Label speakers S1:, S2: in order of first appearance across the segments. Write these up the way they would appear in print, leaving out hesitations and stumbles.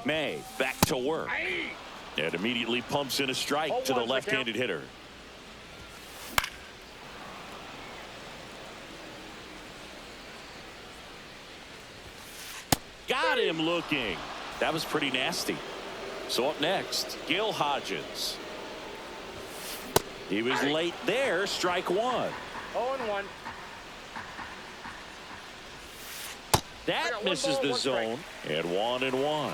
S1: May back to work. And immediately pumps in a strike to the left-handed hitter. Got him looking. That was pretty nasty. So up next, Gil Hodges. He was late there. Strike one.
S2: 0-1.
S1: That misses the zone. And 1-1.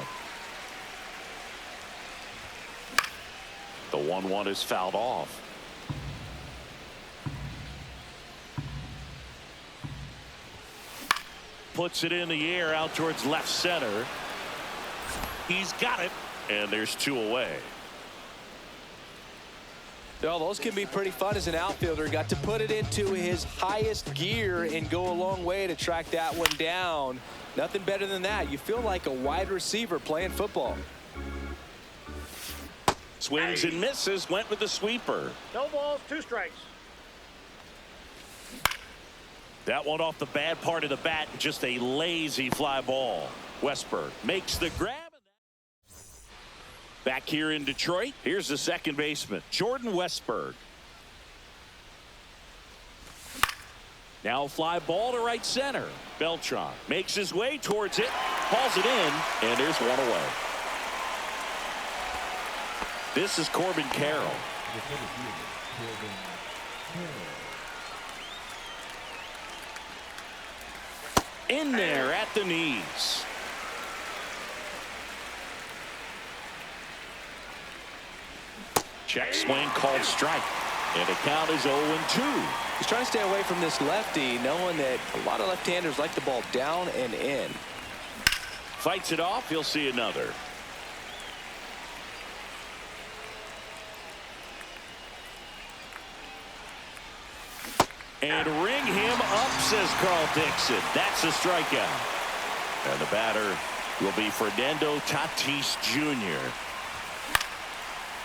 S1: The 1-1 is fouled off. Puts it in the air out towards left center. He's got it. And there's 2 away.
S3: Well, those can be pretty fun as an outfielder. Got to put it into his highest gear and go a long way to track that one down. Nothing better than that. You feel like a wide receiver playing football.
S1: Swings and misses. Went with the sweeper.
S2: No balls, 2 strikes.
S1: That one off the bad part of the bat. Just a lazy fly ball. Westberg makes the grab. Back here in Detroit, here's the second baseman, Jordan Westberg. Now fly ball to right center. Beltran makes his way towards it, hauls it in, and there's 1 away. This is Corbin Carroll. In there at the knees. Check swing called strike. And the count is 0-2.
S3: He's trying to stay away from this lefty, knowing that a lot of left-handers like the ball down and in.
S1: Fights it off. He'll see another. And ring him up, says Carl Dixon. That's a strikeout. And the batter will be Fernando Tatis Jr.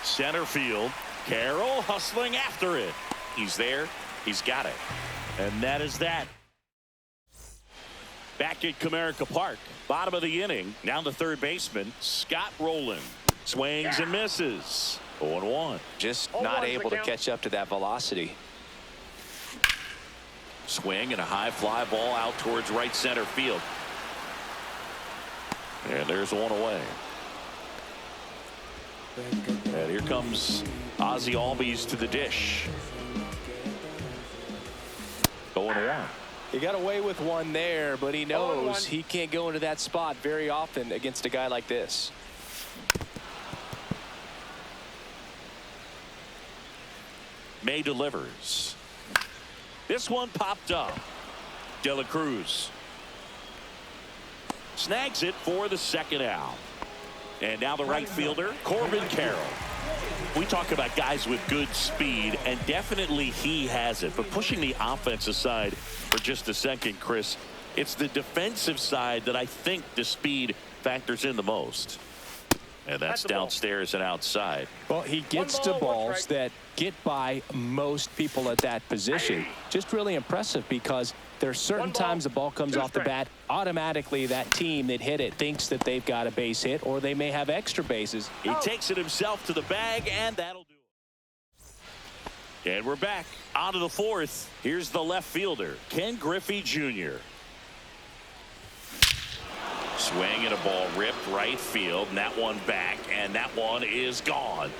S1: Center field. Carroll hustling after it. He's there. He's got it. And that is that. Back at Comerica Park. Bottom of the inning. Now the third baseman, Scott Rowland. Swings and misses. 0-1.
S3: Just not able to catch up to that velocity.
S1: Swing and a high fly ball out towards right center field. And there's 1 away. And here comes Ozzie Albies to the dish. 0-1.
S3: He got away with one there, but he knows he can't go into that spot very often against a guy like this.
S1: May delivers. This one popped up. De La Cruz snags it for the second out. And now the right fielder, Corbin Carroll. We talk about guys with good speed, and definitely he has it. But pushing the offense aside for just a second, Chris, it's the defensive side that I think the speed factors in the most. And that's downstairs and outside.
S3: Well, he gets to balls that get by most people at that position. Just really impressive because there's certain times the ball comes off the bat, automatically that team that hit it thinks that they've got a base hit or they may have extra bases.
S1: He takes it himself to the bag, and that'll do it. And we're back onto the fourth. Here's the left fielder, Ken Griffey Jr. Swing and a ball ripped right field, and that one back, and that one is gone.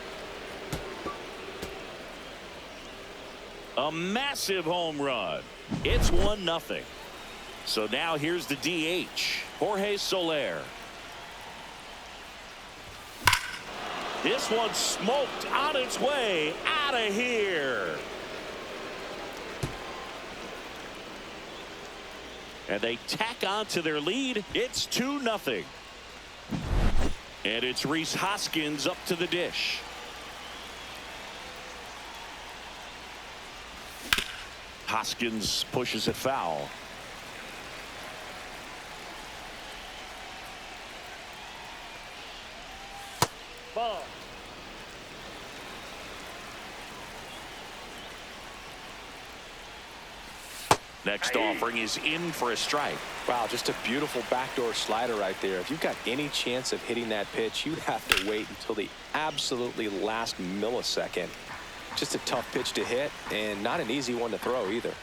S1: A massive home run. It's 1-0. So now here's the DH, Jorge Soler. This one smoked on its way out of here. And they tack on to their lead. It's 2-0. And it's Rhys Hoskins up to the dish. Hoskins pushes it foul.
S2: Ball.
S1: Next offering is in for a strike.
S3: Wow, just a beautiful backdoor slider right there. If you've got any chance of hitting that pitch, you'd have to wait until the absolutely last millisecond. Just a tough pitch to hit and not an easy one to throw either.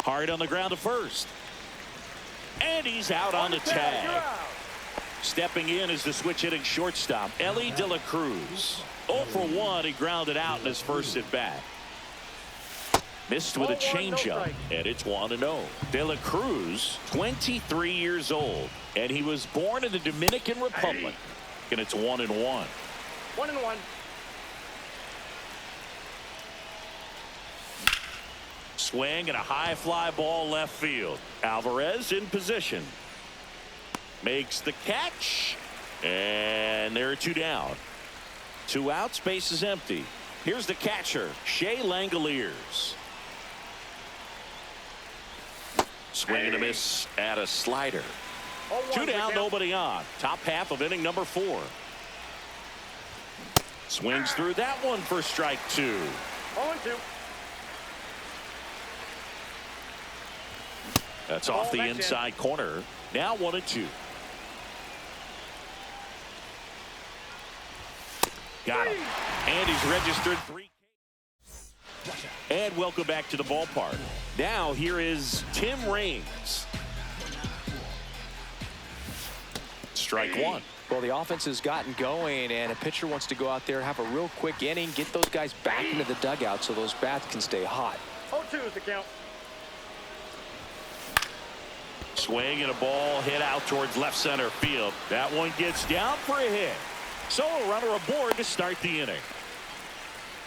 S1: Hard on the ground to first. And he's out on the tag. Stepping in is the switch hitting shortstop, Ellie De La Cruz. 0 for 1, he grounded out in his first at bat. Missed with a changeup, and it's 1-0. De La Cruz, 23 years old, and he was born in the Dominican Republic. And it's 1-1.
S2: 1-1.
S1: Swing and a high fly ball left field. Alvarez in position. Makes the catch. And there are 2 down. 2 outs, base is empty. Here's the catcher, Shea Langoliers. Swing and a miss at a slider. 2 down, nobody on. Top half of inning number 4. Swings through that one for strike 2.
S2: 0-2.
S1: That's off the inside corner. Now 1-2. Got him. And he's registered 3. And welcome back to the ballpark. Now here is Tim Raines. Strike 1.
S3: Well, the offense has gotten going, and a pitcher wants to go out there, have a real quick inning, get those guys back into the dugout so those bats can stay hot.
S2: 0-2 is the count.
S1: Swing and a ball hit out towards left center field. That one gets down for a hit. So a runner aboard to start the inning.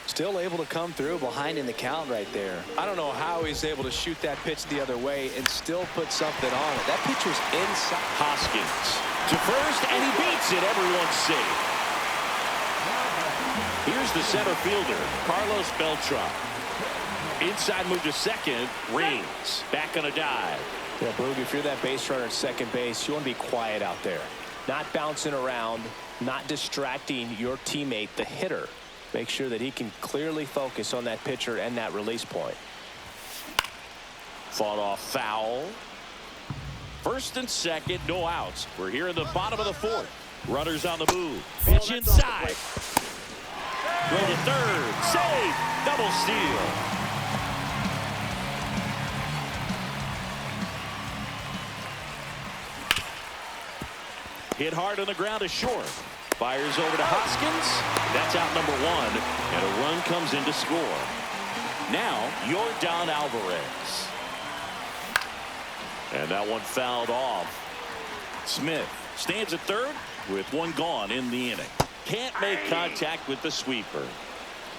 S3: Still able to come through behind in the count right there. I don't know how he's able to shoot that pitch the other way and still put something on it. That pitch was inside.
S1: Hoskins to first, and he beats it. Everyone's safe. Here's the center fielder, Carlos Beltran. Inside move to second. Raines back on a dive.
S3: Yeah, Boog, if you're that base runner at second base, you want to be quiet out there. Not bouncing around, not distracting your teammate, the hitter. Make sure that he can clearly focus on that pitcher and that release point.
S1: Fought off foul. First and second, no outs. We're here in the bottom of the 4th. Runners on the move. Pitch inside. Throw to third. Save. Double steal. Hit hard on the ground is short. Fires over to Hoskins. That's out number 1. And a run comes in to score. Now, Yordan Alvarez. And that one fouled off. Smith stands at third with 1 gone in the inning. Can't make contact with the sweeper.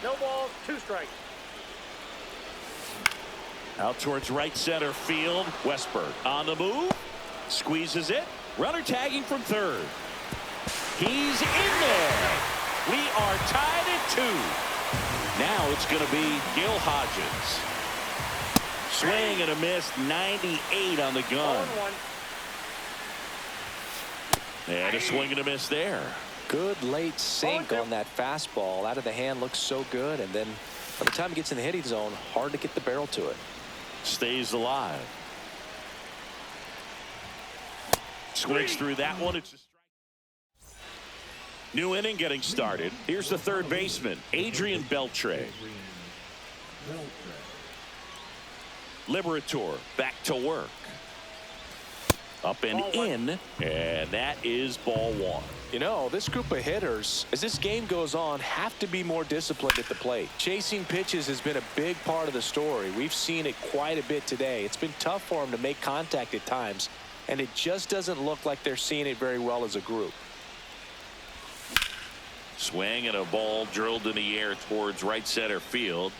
S2: No balls, 2 strikes.
S1: Out towards right center field. Westberg on the move. Squeezes it. Runner tagging from third. He's in there. We are tied at 2. Now it's going to be Gil Hodges. Swing and a miss. 98 on the gun.
S2: 1-1.
S1: And a swing and a miss there.
S3: Good late sink on that fastball. Out of the hand, looks so good. And then by the time it gets in the hitting zone, hard to get the barrel to it.
S1: Stays alive. Swings through that one. It's a strike. New inning getting started. Here's the third baseman, Adrian Beltre. Liberator back to work. Up and in, and that is ball 1.
S3: You know, this group of hitters, as this game goes on, have to be more disciplined at the plate. Chasing pitches has been a big part of the story. We've seen it quite a bit today. It's been tough for them to make contact at times, and it just doesn't look like they're seeing it very well as a group.
S1: Swing and a ball drilled in the air towards right center field.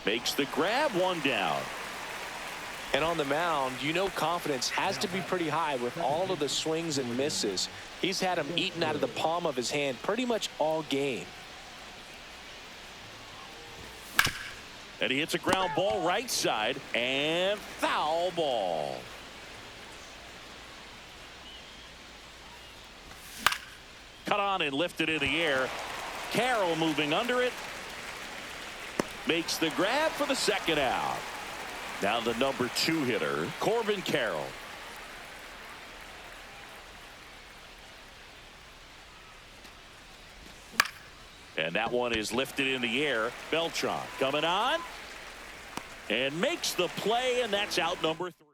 S1: Makes the grab, 1 down.
S3: And on the mound, you know confidence has to be pretty high with all of the swings and misses. He's had them eaten out of the palm of his hand pretty much all game.
S1: And he hits a ground ball right side, and foul ball. cut on and lifted in the air. Carroll moving under it. Makes the grab for the second out. Now the number 2 hitter, Corbin Carroll. And that one is lifted in the air. Beltran coming on and makes the play, and that's out number 3.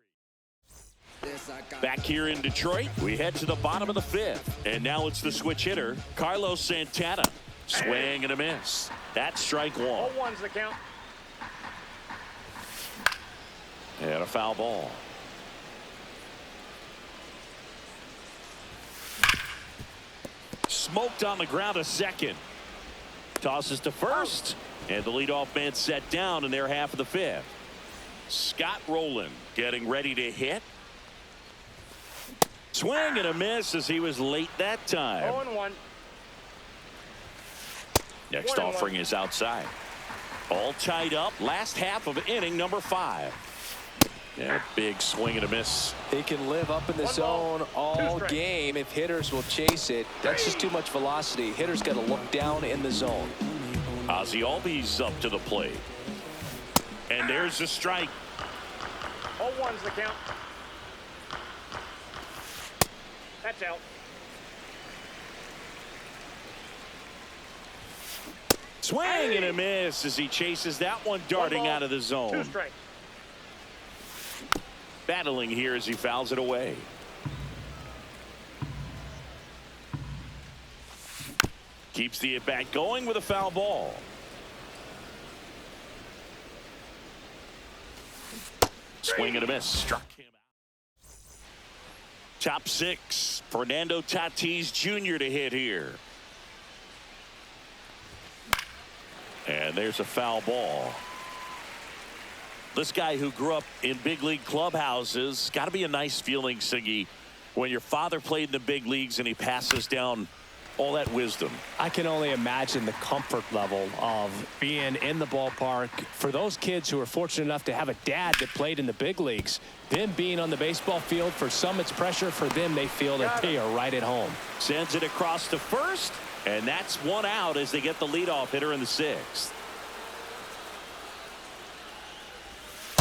S1: Back here in Detroit, we head to the bottom of the 5th, and now it's the switch hitter, Carlos Santana. Swing and a miss. That's strike 1.
S2: All one's the count.
S1: And a foul ball. Smoked on the ground, a second. Tosses to first, and the leadoff man set down in their half of the 5th. Scott Rowland getting ready to hit. Swing and a miss as he was late that time.
S2: 0-1.
S1: Next offering is outside. All tied up. Last half of inning number 5. Yeah, big swing and a miss.
S3: He can live up in the zone all game if hitters will chase it. That's just too much velocity. Hitters got to look down in the zone.
S1: Ozzie Albies up to the plate. And there's the strike.
S2: All one's the count. That's out.
S1: Swing and a miss as he chases that one darting out of the zone.
S2: 2 strikes.
S1: Battling here as he fouls it away. Keeps the at-bat going with a foul ball. Swing and a miss. Struck him out. Top 6. Fernando Tatis Jr. to hit here. And there's a foul ball. This guy who grew up in big league clubhouses, got to be a nice feeling, Siggy, when your father played in the big leagues and he passes down all that wisdom.
S3: I can only imagine the comfort level of being in the ballpark for those kids who are fortunate enough to have a dad that played in the big leagues. Them being on the baseball field, for some it's pressure. For them, they feel that they are right at home.
S1: Sends it across to first, and that's one out as they get the leadoff hitter in the 6th.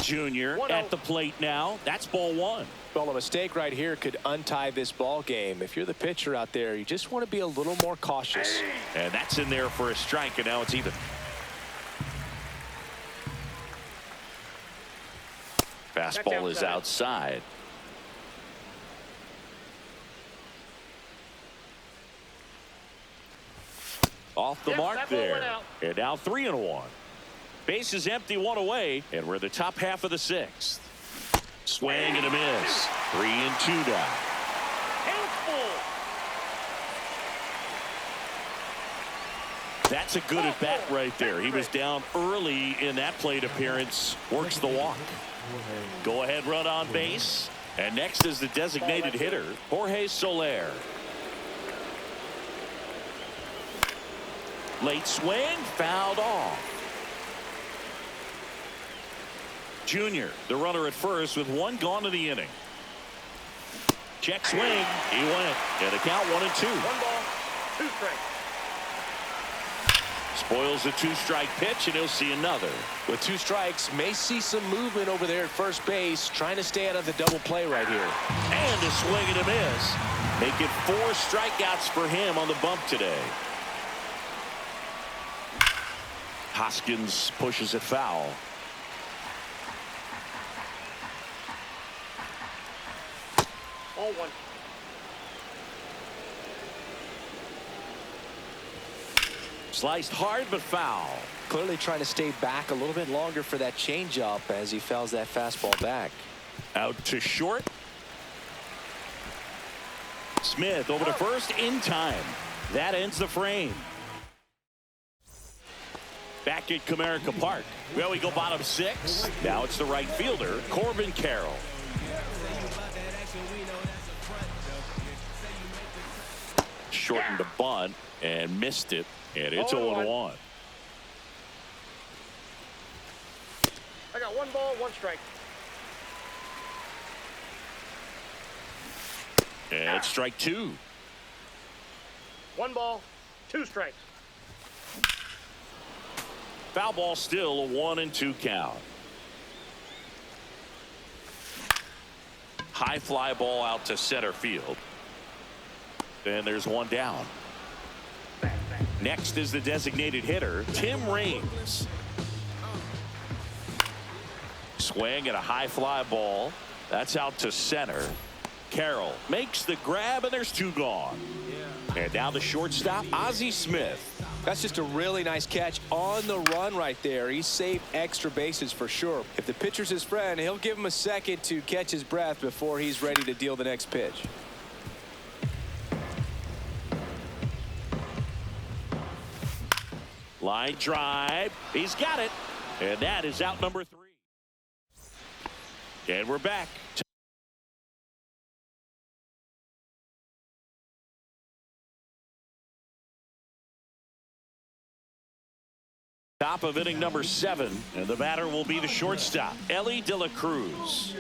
S1: Junior at the plate now. That's ball 1.
S3: Well, a mistake right here could untie this ball game. If you're the pitcher out there, you just want to be a little more cautious.
S1: And that's in there for a strike, and now it's even. Fastball is outside. Off the mark there. And now 3-1. Base is empty, 1 away, and we're in the top half of the 6th. Swing and a miss. 3-2 now. That's a good at bat right there. He was down early in that plate appearance. Works the walk. Go ahead run on base. And next is the designated hitter, Jorge Soler. Late swing, fouled off. Junior, the runner at first with 1 gone in the inning. Check swing. He went. And a count 1-2.
S2: 1 ball, 2 strikes.
S1: Spoils the 2-strike pitch, and he'll see another.
S3: With 2 strikes, may see some movement over there at first base, trying to stay out of the double play right here.
S1: And a swing and a miss. Make it 4 strikeouts for him on the bump today. Hoskins pushes it foul.
S2: All 1.
S1: Sliced hard but foul.
S3: Clearly trying to stay back a little bit longer for that changeup as he fouls that fastball back.
S1: Out to short. Smith over to first in time. That ends the frame. Back at Comerica Park. Well, we go bottom 6. Now it's the right fielder, Corbin Carroll. Shortened the bunt and missed it, and it's 0-1.
S2: I got 1 ball, 1 strike.
S1: And it's strike 2.
S2: One ball, two strikes.
S1: Foul ball, still a 1-2 count. High fly ball out to center field. And there's one down. Next is the designated hitter, Tim Raines. Swing and a high fly ball. That's out to center. Carroll makes the grab, and there's two gone. And now the shortstop, Ozzie Smith.
S3: That's just a really nice catch on the run right there. He saved extra bases for sure. If the pitcher's his friend, he'll give him a second to catch his breath before he's ready to deal the next pitch.
S1: Line drive. He's got it. And that is out number 3. And we're back. Top of inning number 7, and the batter will be the shortstop, Ellie De La Cruz.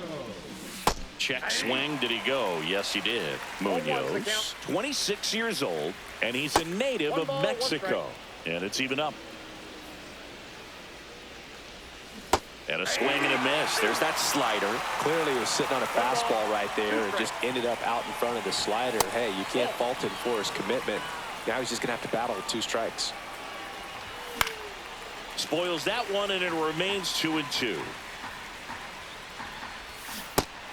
S1: Check swing. Did he go? Yes, he did. Munoz, 26 years old, and he's a native of Mexico. And it's even up. And a swing and a miss. There's that slider.
S3: Clearly he was sitting on a fastball right there and just ended up out in front of the slider. Hey, you can't fault him for his commitment. Now he's just going to have to battle with 2 strikes.
S1: Spoils that one, and it remains 2-2.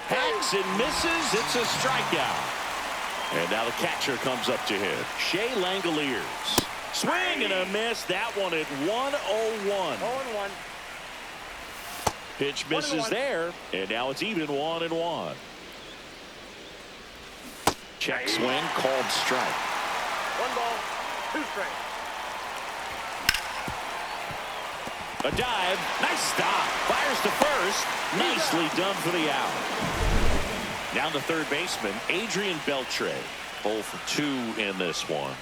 S1: Hacks and misses. It's a strikeout. And now the catcher comes up to hit. Shea Langoliers. Swing and a miss. That one at 1-0-1.
S2: 0-1.
S1: Pitch misses there, and now it's even 1-1. Check swing, called strike.
S2: 1 ball, 2 strikes.
S1: A dive, nice stop, fires to first, nicely done for the out. Down the third baseman, Adrian Beltre, 0 for 2 in this one.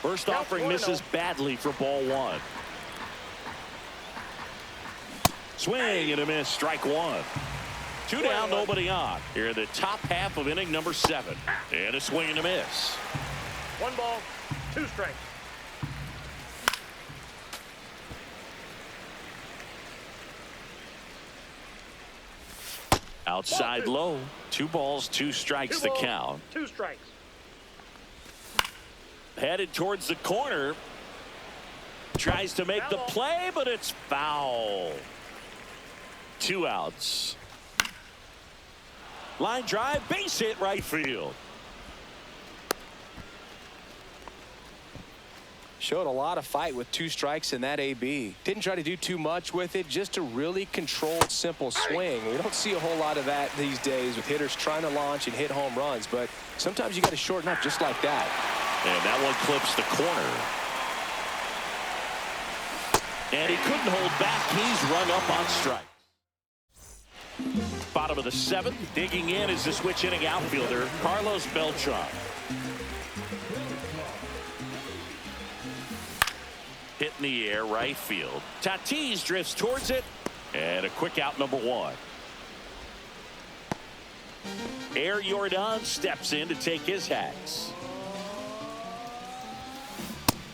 S1: First offering misses badly for ball 1. Swing and a miss, strike 1. 2 down, nobody on. Here in the top half of inning number 7. And a swing and a miss.
S2: 1 ball, 2 strikes.
S1: Outside low. 2 balls, 2 strikes the count.
S2: 2 strikes.
S1: Headed towards the corner. Tries to make the play, but it's foul. 2 outs. Line drive, base hit, right field.
S3: Showed a lot of fight with 2 strikes in that AB. Didn't try to do too much with it, just a really controlled, simple swing. We don't see a whole lot of that these days with hitters trying to launch and hit home runs, but sometimes you got to shorten up just like that.
S1: And that one clips the corner. And he couldn't hold back. He's run up on strike. Bottom of the 7th. Digging in is the switch inning outfielder, Carlos Beltran. Hit in the air, right field. Tatis drifts towards it. And a quick out, number 1. Air Jordan steps in to take his hats.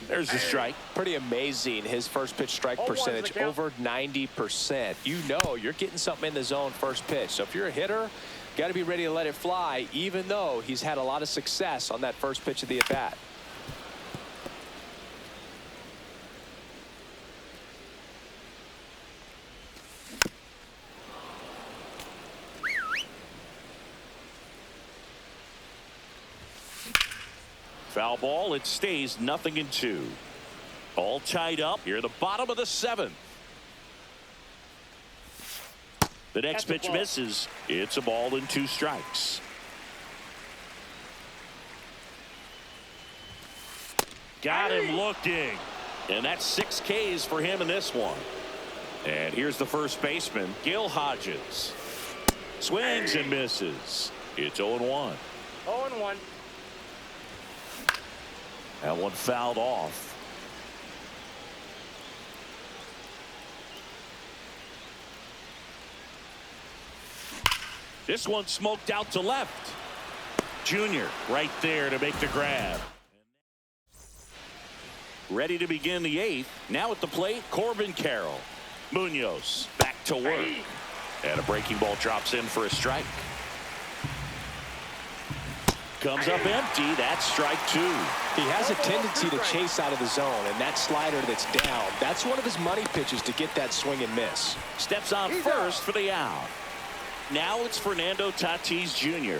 S1: There's the strike.
S3: Pretty amazing, his first pitch strike percentage, over 90%. You know you're getting something in the zone first pitch. So if you're a hitter, got to be ready to let it fly, even though he's had a lot of success on that first pitch of the at-bat.
S1: Foul ball. It stays 0-2. All tied up here at the bottom of the 7th. The next pitch misses. It's a ball and 2 strikes. Got him looking. And that's 6 Ks for him in this one. And here's the first baseman, Gil Hodges. Swings and misses. It's 0-1.
S2: 0-1.
S1: That one fouled off. This one smoked out to left. Junior right there to make the grab. Ready to begin the 8th. Now at the plate, Corbin Carroll. Munoz back to work. And a breaking ball drops in for a strike. Comes up empty. That's strike 2.
S3: He has a tendency to chase out of the zone, and that slider that's down, that's one of his money pitches to get that swing and miss.
S1: Steps on first for the out. Now it's Fernando Tatis Jr.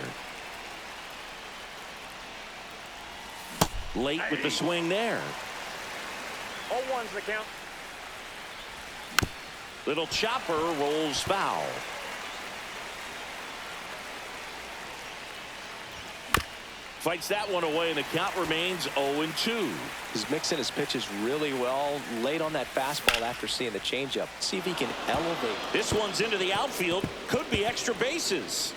S1: Late with the swing there.
S2: 0-1's the count.
S1: Little chopper rolls foul. Fights that one away, and the count remains 0-2.
S3: He's mixing his pitches really well late on that fastball after seeing the changeup. See if he can elevate.
S1: This one's into the outfield. Could be extra bases.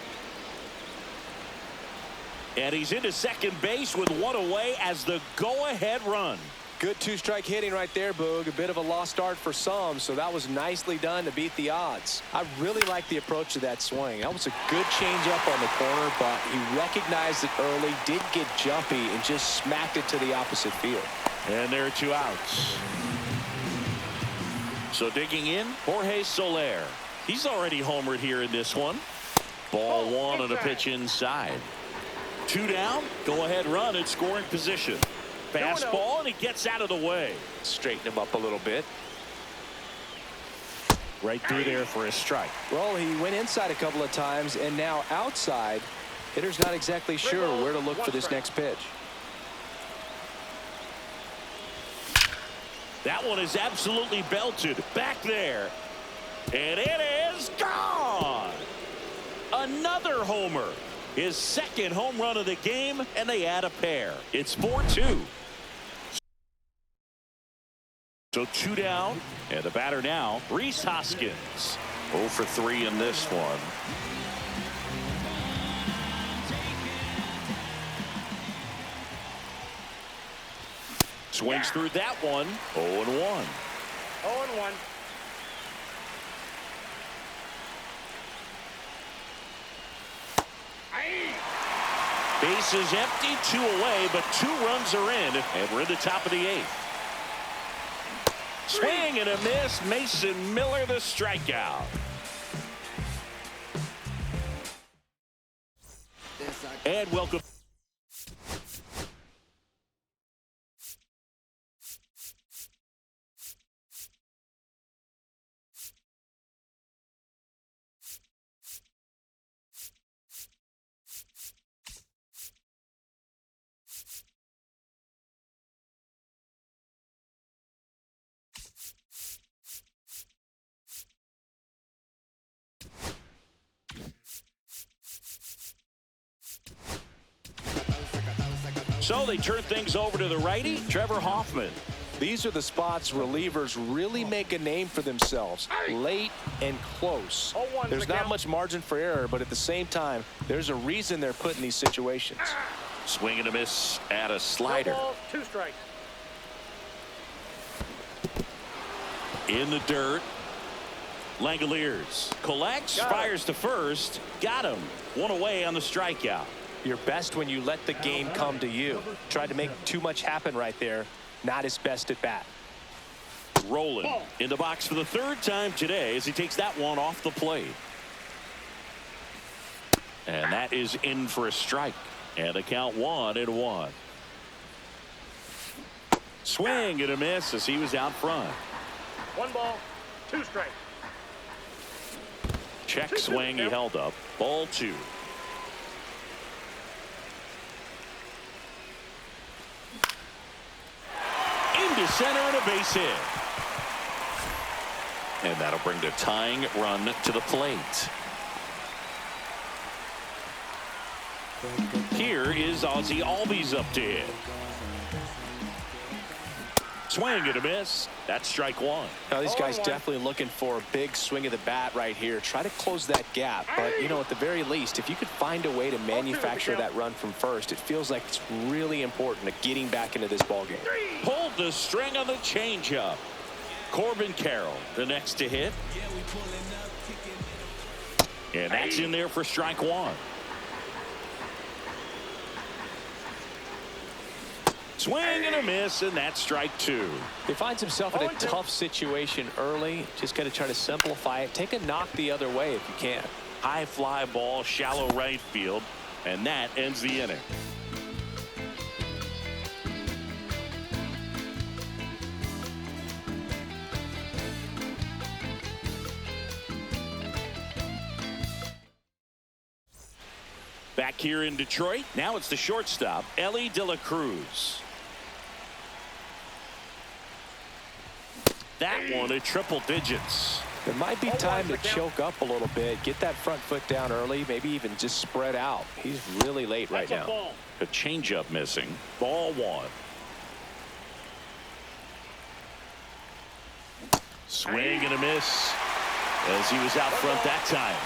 S1: And he's into second base with one away as the go-ahead run.
S3: Good two-strike hitting right there, Boog. A bit of a lost start for some, so that was nicely done to beat the odds. I really like the approach to that swing. That was a good changeup on the corner, but he recognized it early, did get jumpy, and just smacked it to the opposite field.
S1: And there are 2 outs. So digging in, Jorge Soler. He's already homered here in this one. Ball 1 on a pitch inside. 2 down, go-ahead run at scoring position. Fastball, and he gets out of the way.
S3: Straighten him up a little bit.
S1: Right through there for a strike.
S3: Well, he went inside a couple of times, and now outside. Hitter's not exactly sure where to look for this next pitch.
S1: That one is absolutely belted. Back there. And it is gone. Another homer. His second home run of the game, and they add a pair. It's 4-2. So 2 down, and the batter now, Rhys Hoskins. 0 for 3 in this one. Swings through that one. 0-1.
S2: 0-1.
S1: Bases empty, 2 away, but 2 runs are in, and we're in the top of the 8th. Swing and a miss. Mason Miller, the strikeout. And welcome. So they turn things over to the righty, Trevor Hoffman.
S3: These are the spots relievers really make a name for themselves. Late and close. There's not much margin for error, but at the same time, there's a reason they're put in these situations.
S1: Swing and a miss at a slider.
S2: 2 strikes.
S1: In the dirt. Langoliers collects, fires to first. Got him. 1 away on the strikeout.
S3: You're best when you let the game come to you. Tried to make too much happen right there. Not his best at bat.
S1: Rolling in the box for the 3rd time today as he takes that one off the plate. And that is in for a strike. And the count 1-1. Swing and a miss as he was out front.
S2: 1 ball, 2 strikes.
S1: Check swing, he held up. Ball 2. Into center and a base hit. And that'll bring the tying run to the plate. Here is Ozzie Albies up to hit. Swing and a miss. That's strike 1.
S3: Now these guys definitely looking for a big swing of the bat right here. Try to close that gap. But, you know, at the very least, if you could find a way to manufacture that run from first, it feels like it's really important to getting back into this ballgame.
S1: Pulled the string on the changeup. Corbin Carroll, the next to hit. And that's in there for strike 1. Swing and a miss, and that's strike two.
S3: He finds himself in a tough situation early. Just got to try to simplify it. Take a knock the other way if you can.
S1: High fly ball, shallow right field, and that ends the inning. Back here in Detroit, now it's the shortstop, Ellie De La Cruz. That one at triple digits.
S3: There might be time to choke up a little bit, get that front foot down early, maybe even just spread out. He's really late right now.
S1: A changeup missing. Ball one. Swing and a miss as he was out front that time.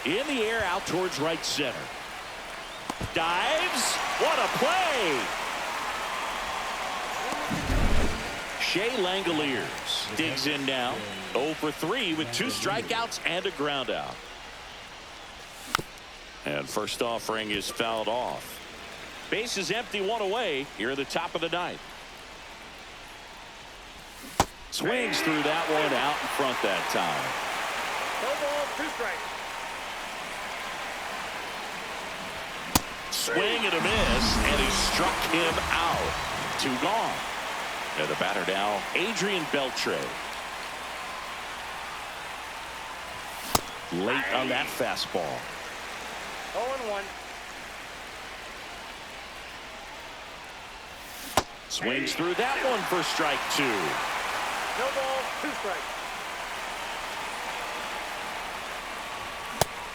S1: In the air out towards right center. Dives. What a play. Shea Langoliers digs in now. 0 for 3 with 2 strikeouts and a ground out. And first offering is fouled off. Base is empty, 1 away here at the top of the ninth. Swings through that one out in front that time.
S2: No ball, 2 strikes.
S1: Swing and a miss, and he struck him out. 2 gone. And the batter now, Adrian Beltre. Late on that fastball.
S2: 0-1.
S1: Swings through that one for strike 2.
S2: No ball, 2 strikes.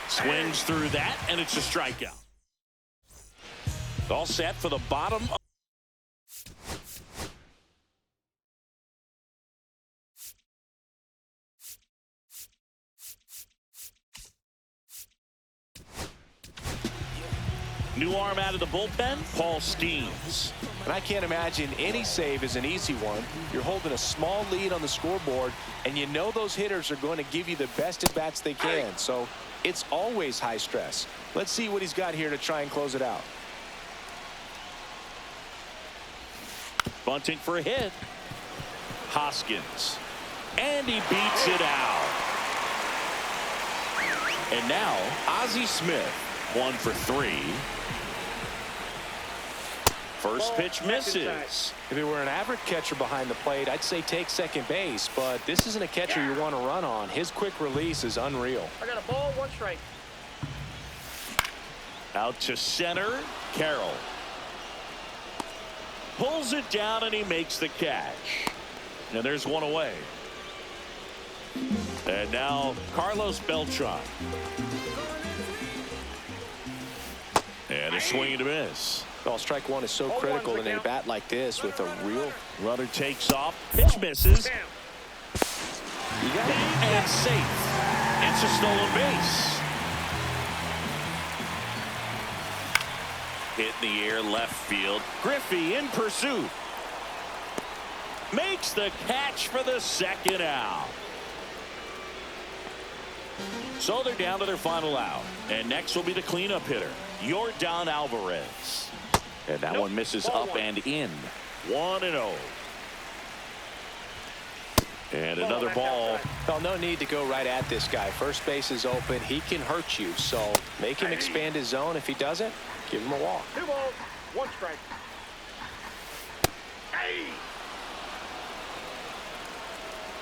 S1: Swings through that, and it's a strikeout. All set for the bottom of new arm out of the bullpen, Paul Skeens.
S3: And I can't imagine any save is an easy one. You're holding a small lead on the scoreboard, and you know those hitters are going to give you the best at bats they can. So it's always high stress. Let's see what he's got here to try and close it out.
S1: Bunting for a hit. Hoskins. And he beats it out. And now, Ozzie Smith. 1 for 3. First pitch misses.
S3: If it were an average catcher behind the plate, I'd say take second base, but this isn't a catcher you want to run on. His quick release is unreal.
S2: I got a ball, 1 strike.
S1: Out to center, Carroll. Pulls it down and he makes the catch. And there's 1 away. And now Carlos Beltran. And a swing and a miss.
S3: Well, strike 1 is so critical in a bat like this with a real
S1: runner takes off. Pitch misses.
S3: You got it.
S1: And safe. It's a stolen base. Hit in the air left field. Griffey in pursuit. Makes the catch for the second out. So they're down to their final out. And next will be the cleanup hitter, Yordan Alvarez. And that one misses up and in. 1-0. And another ball.
S3: Well, no need to go right at this guy. First base is open. He can hurt you. So make him expand his zone. If he doesn't, give him a walk.
S2: 2 balls, 1 strike.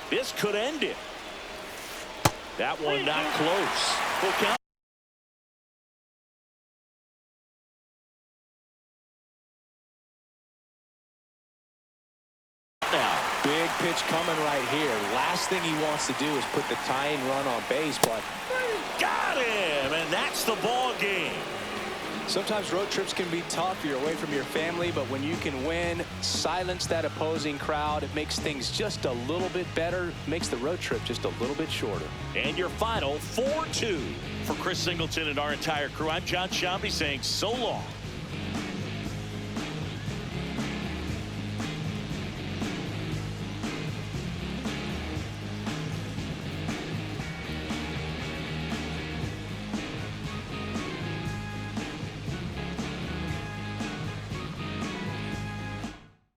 S1: This could end it. That one not close. Full count. Now.
S3: Big pitch coming right here. Last thing he wants to do is put the tying run on base, but
S1: got him, and that's the ball game.
S3: Sometimes road trips can be tough. You're away from your family, but when you can win, silence that opposing crowd, it makes things just a little bit better, makes the road trip just a little bit shorter.
S1: And your final 4-2 for Chris Singleton and our entire crew. I'm John Shambi saying so long.